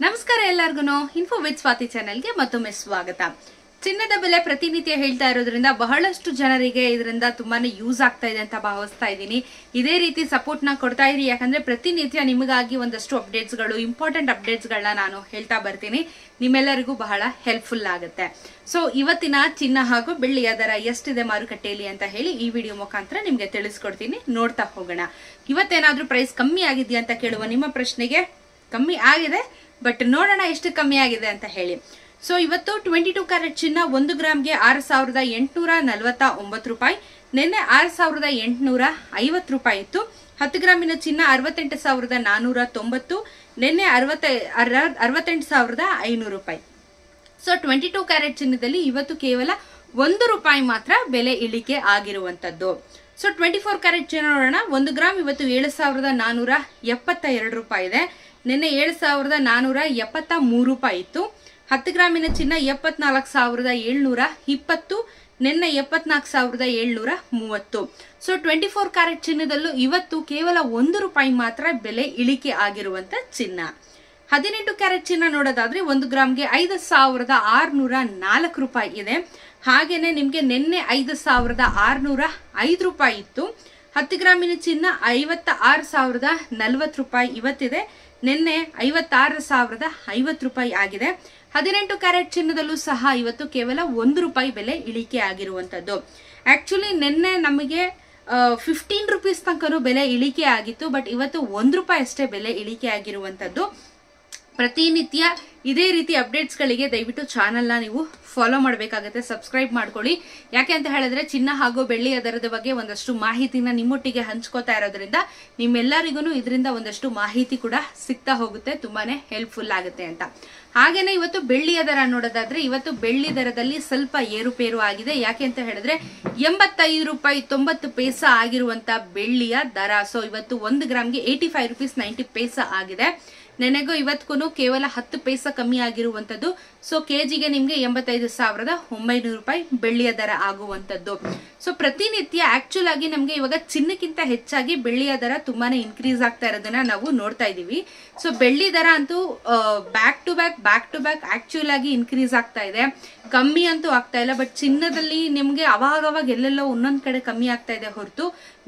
ನಮಸ್ಕಾರ ಎಲ್ಲರಿಗೂ info with Swati ಚಾನೆಲ್ಗೆ ಮತ್ತೊಮ್ಮೆ ಸ್ವಾಗತ. ಚಿನ್ನದ ಬೆಲೆ ಪ್ರತಿನಿತ್ಯ ಹೇಳ್ತಾ ಇರೋದ್ರಿಂದ ಬಹಳಷ್ಟು ಜನರಿಗೆ ಇದರಿಂದ ತುಂಬಾನೇ ಯೂಸ್ ಆಗ್ತಾ ಇದೆ ಅಂತ ಭಾವಿಸ್ತಾ ಇದ್ದೀನಿ. ಇದೇ ರೀತಿ ಸಪೋರ್ಟ್ ನ ಕೊಡ್ತಾ ಇರಿ, ಯಾಕಂದ್ರೆ ಪ್ರತಿನಿತ್ಯ ನಿಮಗಾಗಿ ಒಂದಷ್ಟು ಅಪ್ಡೇಟ್ಸ್ ಗಳು, ಇಂಪಾರ್ಟೆಂಟ್ ಅಪ್ಡೇಟ್ಸ್ ಗಳನ್ನ ನಾನು ಹೇಳ್ತಾ ಬರ್ತೀನಿ. ನಿಮ್ಮೆಲ್ಲರಿಗೂ ಬಹಳ ಹೆಲ್ಪ್ಫುಲ್ ಆಗುತ್ತೆ. ಸೊ ಇವತ್ತಿನ ಚಿನ್ನ ಹಾಗೂ ಬೆಳ್ಳಿಯ ದರ ಎಷ್ಟಿದೆ ಮಾರುಕಟ್ಟೆಯಲ್ಲಿ ಅಂತ ಹೇಳಿ ಈ ವಿಡಿಯೋ ಮುಖಾಂತರ ನಿಮ್ಗೆ ತಿಳಿಸ್ಕೊಡ್ತೀನಿ. ನೋಡ್ತಾ ಹೋಗೋಣ. ಇವತ್ತೇನಾದ್ರೂ ಪ್ರೈಸ್ ಕಮ್ಮಿ ಆಗಿದೆಯಾ ಅಂತ ಕೇಳುವ ನಿಮ್ಮ ಪ್ರಶ್ನೆಗೆ ಕಮ್ಮಿ ಆಗಿದೆ, ಬಟ್ ನೋಡೋಣ ಎಷ್ಟು ಕಮ್ಮಿ ಆಗಿದೆ ಅಂತ ಹೇಳಿ. ಸೊ ಇವತ್ತು 22 ಕ್ಯಾರೆಟ್ ಚಿನ್ನ 1 ಗ್ರಾಮ್ಗೆ 6849 ರೂಪಾಯಿ, ನಿನ್ನೆ 6850 ರೂಪಾಯಿ ಇತ್ತು. 10 ಗ್ರಾಮಿನ ಚಿನ್ನ 68,490, ನಿನ್ನೆ 68,500 ರೂಪಾಯಿ. ಸೊ 22 ಕ್ಯಾರೆಟ್ ಚಿನ್ನದಲ್ಲಿ ಇವತ್ತು ಕೇವಲ 1 ರೂಪಾಯಿ ಮಾತ್ರ ಬೆಲೆ ಇಳಿಕೆ ಆಗಿರುವಂತದ್ದು. ಸೊ 24 ಕ್ಯಾರೆಟ್ ಚಿನ್ನ ನೋಡೋಣ. 1 ಗ್ರಾಮ್ ಇವತ್ತು 7,472 ರೂಪಾಯಿ ಇದೆ, ನಿನ್ನೆ 7,473 ರೂಪಾಯಿ ಇತ್ತು. 10 ಗ್ರಾಮಿನ ಚಿನ್ನ 74,720, ನಿನ್ನೆ 74,730. ಸೊ 24 ಕ್ಯಾರೆಟ್ ಚಿನ್ನದಲ್ಲೂ ಇವತ್ತು ಕೇವಲ 1 ರೂಪಾಯಿ ಮಾತ್ರ ಬೆಲೆ ಇಳಿಕೆ ಆಗಿರುವಂತ ಚಿನ್ನ. 18 ಕ್ಯಾರೆಟ್ ಚಿನ್ನ ನೋಡೋದಾದ್ರೆ 1 ಗ್ರಾಮ್ಗೆ 5,604 ರೂಪಾಯಿ ಇದೆ. ಹಾಗೇನೆ ನಿಮ್ಗೆ ನಿನ್ನೆ 5,605 ರೂಪಾಯಿ ಇತ್ತು. 10 ಗ್ರಾಮಿನ ಚಿನ್ನ 56,040 ರೂಪಾಯಿ ಇವತ್ತಿದೆ, ನಿನ್ನೆ 56,050 ರೂಪಾಯಿ ಆಗಿದೆ. 18 ಕ್ಯಾರೆಟ್ ಚಿನ್ನದಲ್ಲೂ ಸಹ ಇವತ್ತು ಕೇವಲ 1 ರೂಪಾಯಿ ಬೆಲೆ ಇಳಿಕೆ ಆಗಿರುವಂತದ್ದು. ಆಕ್ಚುಲಿ ನಿನ್ನೆ ನಮಗೆ 15 ರೂಪೀಸ್ ತನಕನೂ ಬೆಲೆ ಇಳಿಕೆ ಆಗಿತ್ತು, ಬಟ್ ಇವತ್ತು 1 ರೂಪಾಯಿ ಅಷ್ಟೇ ಬೆಲೆ ಇಳಿಕೆ ಆಗಿರುವಂತದ್ದು. ಪ್ರತಿನಿತ್ಯ ಇದೇ ರೀತಿ ಅಪ್ಡೇಟ್ಸ್ ಗಳಿಗೆ ದಯವಿಟ್ಟು ಚಾನೆಲ್ ನ ನೀವು ಫಾಲೋ ಮಾಡಬೇಕಾಗುತ್ತೆ, ಸಬ್ಸ್ಕ್ರೈಬ್ ಮಾಡ್ಕೊಳ್ಳಿ. ಯಾಕೆ ಅಂತ ಹೇಳಿದ್ರೆ ಚಿನ್ನ ಹಾಗೂ ಬೆಳ್ಳಿಯ ದರದ ಬಗ್ಗೆ ಒಂದಷ್ಟು ಮಾಹಿತಿನ ನಿಮ್ಮೊಟ್ಟಿಗೆ ಹಂಚ್ಕೋತಾ ಇರೋದ್ರಿಂದ ನಿಮ್ಮೆಲ್ಲರಿಗೂ ಇದರಿಂದ ಒಂದಷ್ಟು ಮಾಹಿತಿ ಕೂಡ ಸಿಗ್ತಾ ಹೋಗುತ್ತೆ, ತುಂಬಾನೇ ಹೆಲ್ಪ್ಫುಲ್ ಆಗುತ್ತೆ ಅಂತ. ಹಾಗೇನೆ ಇವತ್ತು ಬೆಳ್ಳಿಯ ದರ ನೋಡೋದಾದ್ರೆ ಇವತ್ತು ಬೆಳ್ಳಿ ದರದಲ್ಲಿ ಸ್ವಲ್ಪ ಏರುಪೇರು ಆಗಿದೆ. ಯಾಕೆ ಅಂತ ಹೇಳಿದ್ರೆ 85 ರೂಪಾಯಿ 90 ಪೈಸಾ ಆಗಿರುವಂತ ಬೆಳ್ಳಿಯ ದರ. ಸೊ ಇವತ್ತು 1 ಗ್ರಾಮ್ಗೆ 85 ರೂಪೀಸ್ 90 ಪೈಸಾ ಆಗಿದೆ. ನೆನೆಗೂ ಇವತ್ಗೂ ಕೇವಲ 10 ಪೈಸಾ ಕಮ್ಮಿ ಆಗಿರುವಂತದ್ದು. ಸೊ ಕೆಜಿಗೆ ನಿಮ್ಗೆ 85,900 ರೂಪಾಯಿ ಬೆಳ್ಳಿಯ ದರ ಆಗುವಂತದ್ದು. ಸೊ ಪ್ರತಿನಿತ್ಯ ಆಕ್ಚುಲ್ ಆಗಿ ನಮ್ಗೆ ಇವಾಗ ಚಿನ್ನಕ್ಕಿಂತ ಹೆಚ್ಚಾಗಿ ಬೆಳ್ಳಿಯ ದರ ತುಂಬಾನೇ ಇನ್ಕ್ರೀಸ್ ಆಗ್ತಾ ಇರೋದನ್ನ ನಾವು ನೋಡ್ತಾ ಇದೀವಿ. ಸೊ ಬೆಳ್ಳಿ ದರ ಅಂತೂ ಬ್ಯಾಕ್ ಟು ಬ್ಯಾಕ್ ಆಕ್ಚುಲ್ ಆಗಿ ಇನ್ಕ್ರೀಸ್ ಆಗ್ತಾ ಇದೆ, ಕಮ್ಮಿ ಅಂತೂ ಆಗ್ತಾ ಇಲ್ಲ. ಬಟ್ ಚಿನ್ನದಲ್ಲಿ ನಿಮ್ಗೆ ಅವಾಗವಾಗ ಎಲ್ಲೆಲ್ಲೋ ಒಂದೊಂದ್ ಕಡೆ ಕಮ್ಮಿ ಆಗ್ತಾ ಇದೆ ಹೊರತು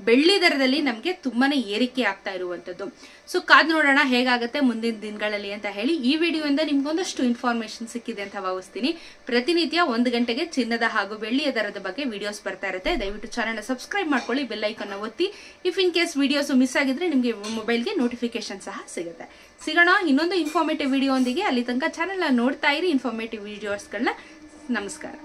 ಬೆಳ್ಳಿ ದರದಲ್ಲಿ ನಮ್ಗೆ ತುಂಬಾನೇ ಏರಿಕೆ ಆಗ್ತಾ ಇರುವಂತದ್ದು. ಸೊ ಕಾದ್ ನೋಡೋಣ ಹೇಗಾಗುತ್ತೆ ಮುಂದಿನ ದಿನಗಳಲ್ಲಿ ಅಂತ ಹೇಳಿ. ಈ ವಿಡಿಯೋಯಿಂದ ನಿಮ್ಗೊಂದಷ್ಟು ಇನ್ಫಾರ್ಮೇಶನ್ ಸಿಕ್ಕಿದೆ ಅಂತ ಭಾವಿಸ್ತೀನಿ. ಪ್ರತಿನಿತ್ಯ 1 ಗಂಟೆಗೆ ಚಿನ್ನದ ಹಾಗೂ ಬೆಳ್ಳಿಯ ದರದ ಬಗ್ಗೆ ವಿಡಿಯೋಸ್ ಬರ್ತಾ ಇರುತ್ತೆ. ದಯವಿಟ್ಟು ಚಾನೆಲ್ ಸಬ್ಸ್ಕ್ರೈಬ್ ಮಾಡ್ಕೊಳ್ಳಿ, ಬೆಲ್ ಐಕಾನ್ ಒತ್ತಿ. If in case videos miss ಆಗಿದ್ರೆ ನಿಮ್ಗೆ ಮೊಬೈಲ್ಗೆ ನೋಟಿಫಿಕೇಶನ್ ಸಹ ಸಿಗುತ್ತೆ. ಸಿಗೋಣ ಇನ್ನೊಂದು ಇನ್ಫಾರ್ಮೇಟಿವ್ ವಿಡಿಯೋ ಒಂದಿಗೆ. ಅಲ್ಲಿ ತನಕ ಚಾನೆಲ್ ನೋಡ್ತಾ ಇರಿ, ಇನ್ಫಾರ್ಮೇಟಿವ್ ವಿಡಿಯೋಸ್ಗಳನ್ನ. ನಮಸ್ಕಾರ.